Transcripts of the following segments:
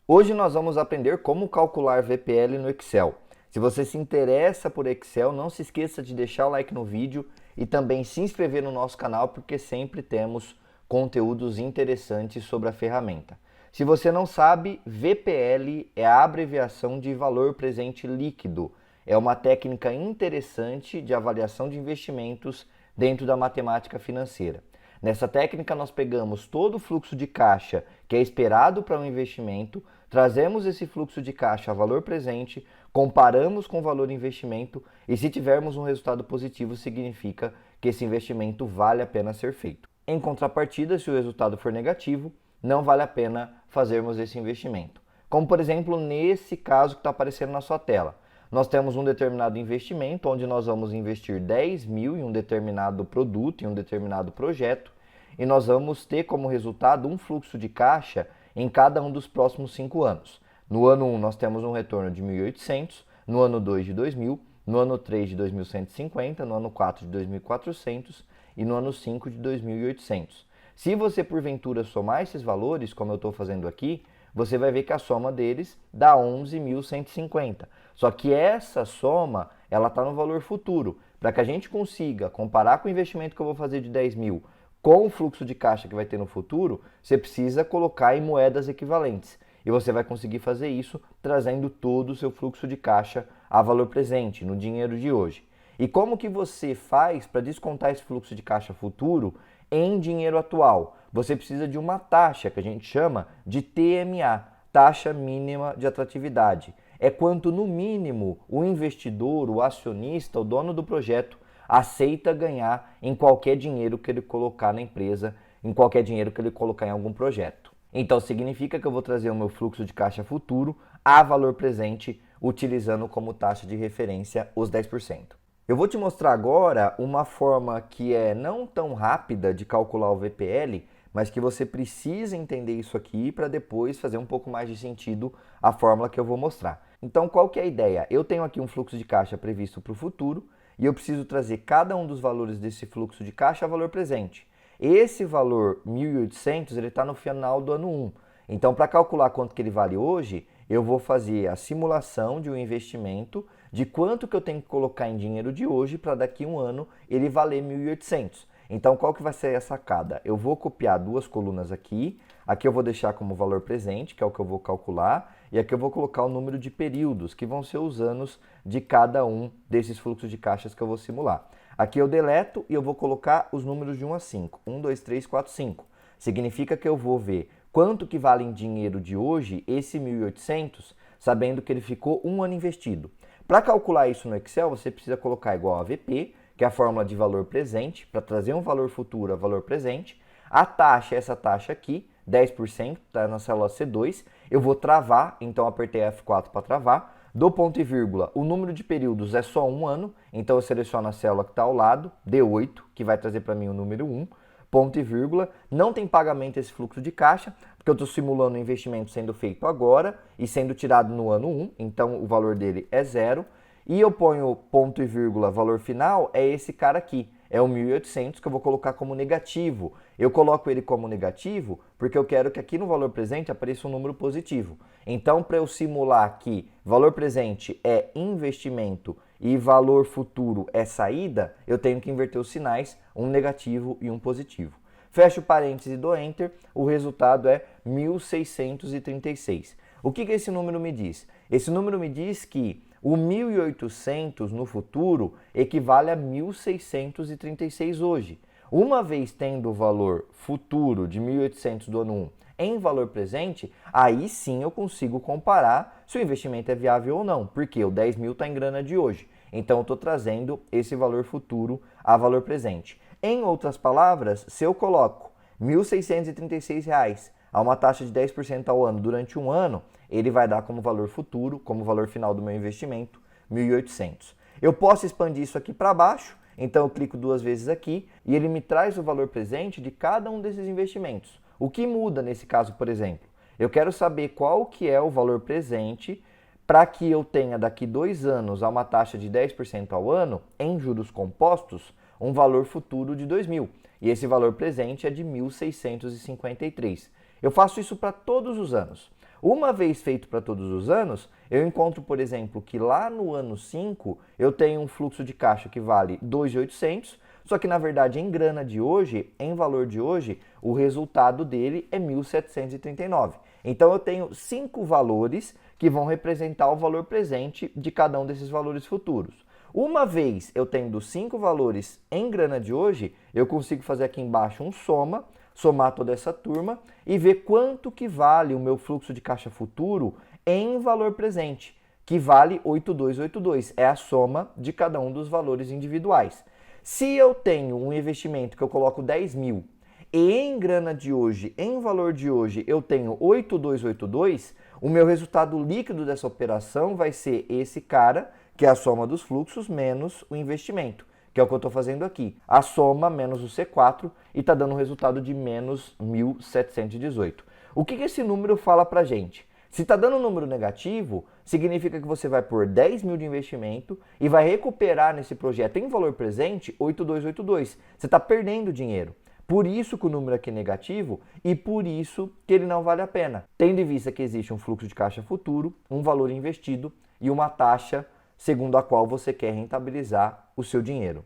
Hoje nós vamos aprender como calcular VPL no Excel. Se você se interessa por Excel, não se esqueça de deixar o like no vídeo e também se inscrever no nosso canal, porque sempre temos conteúdos interessantes sobre a ferramenta. Se você não sabe, VPL é a abreviação de valor presente líquido. É uma técnica interessante de avaliação de investimentos dentro da matemática financeira. Nessa técnica, nós pegamos todo o fluxo de caixa que é esperado para um investimento, trazemos esse fluxo de caixa a valor presente, comparamos com o valor investimento e, se tivermos um resultado positivo, significa que esse investimento vale a pena ser feito. Em contrapartida, se o resultado for negativo, não vale a pena fazermos esse investimento. Como, por exemplo, nesse caso que está aparecendo na sua tela. Nós temos um determinado investimento, onde nós vamos investir 10 mil em um determinado produto, em um determinado projeto, e nós vamos ter como resultado um fluxo de caixa em cada um dos próximos 5 anos. No ano 1 nós temos um retorno de 1.800, no ano 2 de 2.000, no ano 3 de 2.150, no ano 4 de 2.400 e no ano 5 de 2.800. Se você porventura somar esses valores, como eu estou fazendo aqui, você vai ver que a soma deles dá 11.150. Só que essa soma, ela está no valor futuro. Para que a gente consiga comparar com o investimento que eu vou fazer de 10 mil com o fluxo de caixa que vai ter no futuro, você precisa colocar em moedas equivalentes. E você vai conseguir fazer isso trazendo todo o seu fluxo de caixa a valor presente, no dinheiro de hoje. E como que você faz para descontar esse fluxo de caixa futuro em dinheiro atual? Você precisa de uma taxa que a gente chama de TMA, taxa mínima de atratividade. É quanto, no mínimo, o investidor, o acionista, o dono do projeto, aceita ganhar em qualquer dinheiro que ele colocar na empresa, em qualquer dinheiro que ele colocar em algum projeto. Então significa que eu vou trazer o meu fluxo de caixa futuro a valor presente, utilizando como taxa de referência os 10%. Eu vou te mostrar agora uma forma que é não tão rápida de calcular o VPL, mas que você precisa entender isso aqui para depois fazer um pouco mais de sentido a fórmula que eu vou mostrar. Então, qual que é a ideia? Eu tenho aqui um fluxo de caixa previsto para o futuro e eu preciso trazer cada um dos valores desse fluxo de caixa a valor presente. Esse valor 1.800 ele está no final do ano 1. Então, para calcular quanto que ele vale hoje, eu vou fazer a simulação de um investimento de quanto que eu tenho que colocar em dinheiro de hoje para daqui a um ano ele valer 1.800. Então, qual que vai ser a sacada? Eu vou copiar duas colunas aqui, aqui eu vou deixar como valor presente, que é o que eu vou calcular, e aqui eu vou colocar o número de períodos, que vão ser os anos de cada um desses fluxos de caixas que eu vou simular. Aqui eu deleto e eu vou colocar os números de 1 a 5. 1, 2, 3, 4, 5. Significa que eu vou ver quanto que vale em dinheiro de hoje esse 1.800, sabendo que ele ficou um ano investido. Para calcular isso no Excel, você precisa colocar igual a VP, que é a fórmula de valor presente, para trazer um valor futuro a valor presente. A taxa é essa taxa aqui, 10%, está na célula C2. Eu vou travar, então apertei F4 para travar. Do ponto e vírgula, o número de períodos é só um ano, então eu seleciono a célula que está ao lado, D8, que vai trazer para mim o número 1. Ponto e vírgula, não tem pagamento esse fluxo de caixa, porque eu estou simulando o investimento sendo feito agora e sendo tirado no ano 1, então o valor dele é 0. E eu ponho ponto e vírgula, valor final, é esse cara aqui, é o 1.800 que eu vou colocar como negativo. Eu coloco ele como negativo porque eu quero que aqui no valor presente apareça um número positivo. Então, para eu simular que valor presente é investimento e valor futuro é saída, eu tenho que inverter os sinais, um negativo e um positivo. Fecho o parênteses e dou Enter, o resultado é 1.636. O que esse número me diz? Esse número me diz que o 1.800 no futuro equivale a 1.636 hoje. Uma vez tendo o valor futuro de 1.800 do ano 1 em valor presente, aí sim eu consigo comparar se o investimento é viável ou não, porque o 10 mil está em grana de hoje. Então eu estou trazendo esse valor futuro a valor presente. Em outras palavras, se eu coloco R$ 1.636 a uma taxa de 10% ao ano durante um ano, ele vai dar como valor futuro, como valor final do meu investimento, 1.800. Eu posso expandir isso aqui para baixo, então eu clico duas vezes aqui e ele me traz o valor presente de cada um desses investimentos. O que muda nesse caso, por exemplo? Eu quero saber qual que é o valor presente para que eu tenha daqui 2 anos a uma taxa de 10% ao ano, em juros compostos, um valor futuro de 2.000. E esse valor presente é de 1.653. Eu faço isso para todos os anos. Uma vez feito para todos os anos, eu encontro, por exemplo, que lá no ano 5 eu tenho um fluxo de caixa que vale 2.800, só que na verdade em grana de hoje, em valor de hoje, o resultado dele é 1.739. Então eu tenho 5 valores que vão representar o valor presente de cada um desses valores futuros. Uma vez eu tendo 5 valores em grana de hoje, eu consigo fazer aqui embaixo um soma, somar toda essa turma e ver quanto que vale o meu fluxo de caixa futuro em valor presente, que vale 8282, é a soma de cada um dos valores individuais. Se eu tenho um investimento que eu coloco 10 mil e em grana de hoje, em valor de hoje, eu tenho 8282, o meu resultado líquido dessa operação vai ser esse cara, que é a soma dos fluxos menos o investimento, que é o que eu estou fazendo aqui. A soma menos o C4 e está dando um resultado de menos 1.718. O que esse número fala para a gente? Se está dando um número negativo, significa que você vai pôr 10 mil de investimento e vai recuperar nesse projeto em valor presente 8282. Você está perdendo dinheiro. Por isso que o número aqui é negativo e por isso que ele não vale a pena. Tendo em vista que existe um fluxo de caixa futuro, um valor investido e uma taxa segundo a qual você quer rentabilizar o seu dinheiro.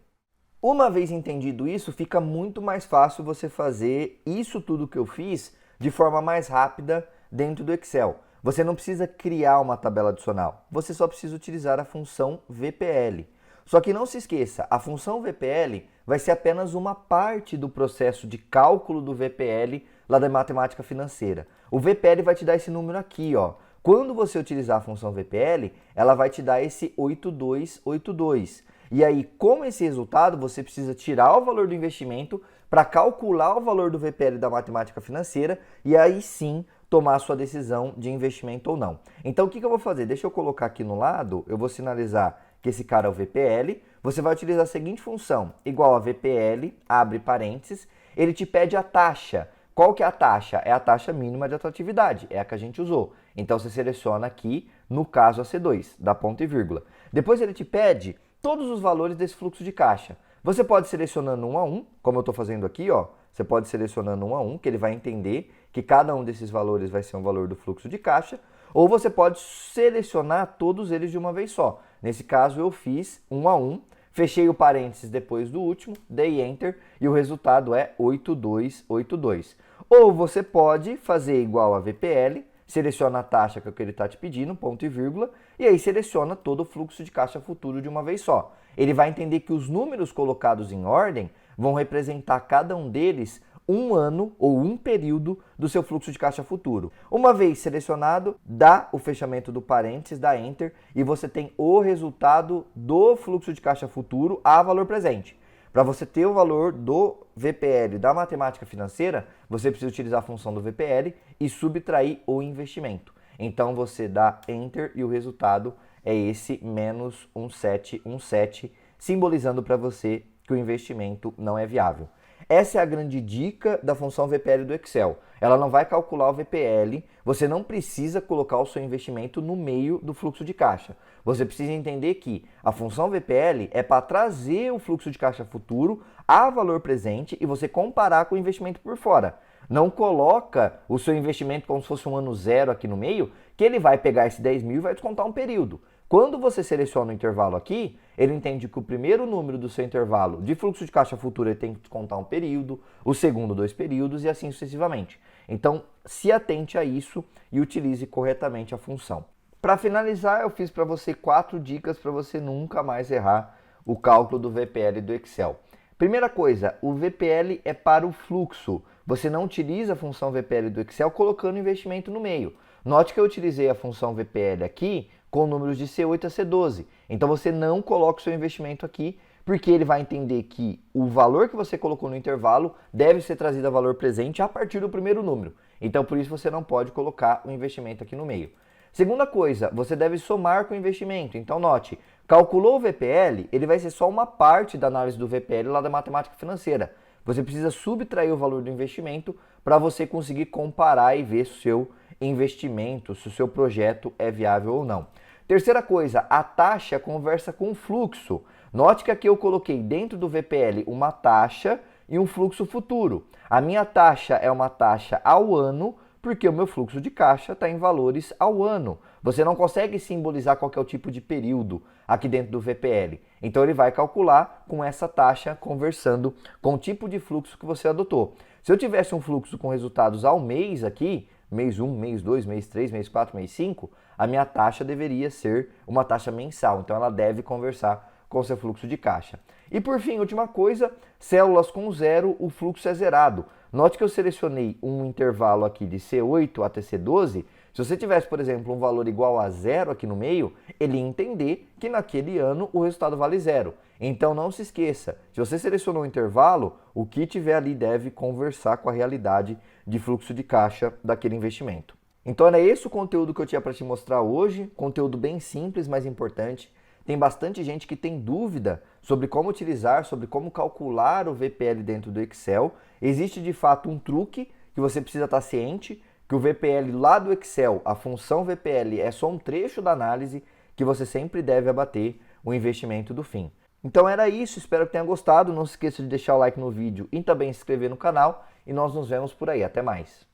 Uma vez entendido isso, fica muito mais fácil você fazer isso tudo que eu fiz de forma mais rápida dentro do Excel. Você não precisa criar uma tabela adicional, você só precisa utilizar a função VPL. Só que não se esqueça, a função VPL vai ser apenas uma parte do processo de cálculo do VPL lá da matemática financeira. O VPL vai te dar esse número aqui, ó. Quando você utilizar a função VPL, ela vai te dar esse 8282. E aí, com esse resultado, você precisa tirar o valor do investimento para calcular o valor do VPL da matemática financeira e aí sim tomar a sua decisão de investimento ou não. Então, o que eu vou fazer? Deixa eu colocar aqui no lado, eu vou sinalizar que esse cara é o VPL. Você vai utilizar a seguinte função, igual a VPL, abre parênteses, ele te pede a taxa. Qual que é a taxa? É a taxa mínima de atratividade, é a que a gente usou. Então, você seleciona aqui, no caso a C2, dá ponto e vírgula. Depois ele te pede todos os valores desse fluxo de caixa. Você pode selecionando um a um, como eu estou fazendo aqui, ó. Você pode selecionando um a um, que ele vai entender que cada um desses valores vai ser um valor do fluxo de caixa, ou você pode selecionar todos eles de uma vez só. Nesse caso, eu fiz um a um, fechei o parênteses depois do último, dei Enter e o resultado é 8282. Ou você pode fazer igual a VPL, seleciona a taxa que é o que ele está te pedindo, ponto e vírgula, e aí seleciona todo o fluxo de caixa futuro de uma vez só. Ele vai entender que os números colocados em ordem vão representar cada um deles um ano ou um período do seu fluxo de caixa futuro. Uma vez selecionado, dá o fechamento do parênteses, dá Enter, e você tem o resultado do fluxo de caixa futuro a valor presente. Para você ter o valor do VPL da matemática financeira, você precisa utilizar a função do VPL e subtrair o investimento. Então você dá Enter e o resultado é esse menos 1717, simbolizando para você que o investimento não é viável. Essa é a grande dica da função VPL do Excel. Ela não vai calcular o VPL, você não precisa colocar o seu investimento no meio do fluxo de caixa. Você precisa entender que a função VPL é para trazer o fluxo de caixa futuro a valor presente e você comparar com o investimento por fora. Não coloca o seu investimento como se fosse um ano zero aqui no meio, que ele vai pegar esse 10 mil e vai descontar um período. Quando você seleciona o intervalo aqui, ele entende que o primeiro número do seu intervalo de fluxo de caixa futuro ele tem que descontar um período, o segundo 2 períodos e assim sucessivamente. Então, se atente a isso e utilize corretamente a função. Para finalizar, eu fiz para você 4 dicas para você nunca mais errar o cálculo do VPL do Excel. Primeira coisa, o VPL é para o fluxo. Você não utiliza a função VPL do Excel colocando investimento no meio. Note que eu utilizei a função VPL aqui com números de C8 a C12. Então você não coloca o seu investimento aqui, porque ele vai entender que o valor que você colocou no intervalo deve ser trazido a valor presente a partir do primeiro número. Então por isso você não pode colocar o investimento aqui no meio. Segunda coisa, você deve somar com o investimento. Então note, calculou o VPL, ele vai ser só uma parte da análise do VPL lá da matemática financeira. Você precisa subtrair o valor do investimento para você conseguir comparar e ver se o seu investimento, se o seu projeto é viável ou não. Terceira coisa, a taxa conversa com o fluxo. Note que aqui eu coloquei dentro do VPL uma taxa e um fluxo futuro. A minha taxa é uma taxa ao ano Porque o meu fluxo de caixa está em valores ao ano. Você não consegue simbolizar qual que é o tipo de período aqui dentro do VPL. Então ele vai calcular com essa taxa conversando com o tipo de fluxo que você adotou. Se eu tivesse um fluxo com resultados ao mês aqui, mês 1, mês 2, mês 3, mês 4, mês 5, a minha taxa deveria ser uma taxa mensal. Então ela deve conversar com o seu fluxo de caixa. E por fim, última coisa, células com zero, o fluxo é zerado. Note que eu selecionei um intervalo aqui de C8 até C12. Se você tivesse, por exemplo, um valor igual a zero aqui no meio, ele ia entender que naquele ano o resultado vale zero. Então não se esqueça, se você selecionou um intervalo, o que tiver ali deve conversar com a realidade de fluxo de caixa daquele investimento. Então era esse o conteúdo que eu tinha para te mostrar hoje, conteúdo bem simples, mas importante. Tem bastante gente que tem dúvida sobre como utilizar, sobre como calcular o VPL dentro do Excel. Existe de fato um truque que você precisa estar ciente, que o VPL lá do Excel, a função VPL é só um trecho da análise que você sempre deve abater o investimento do fim. Então era isso, espero que tenha gostado. Não se esqueça de deixar o like no vídeo e também se inscrever no canal. E nós nos vemos por aí. Até mais!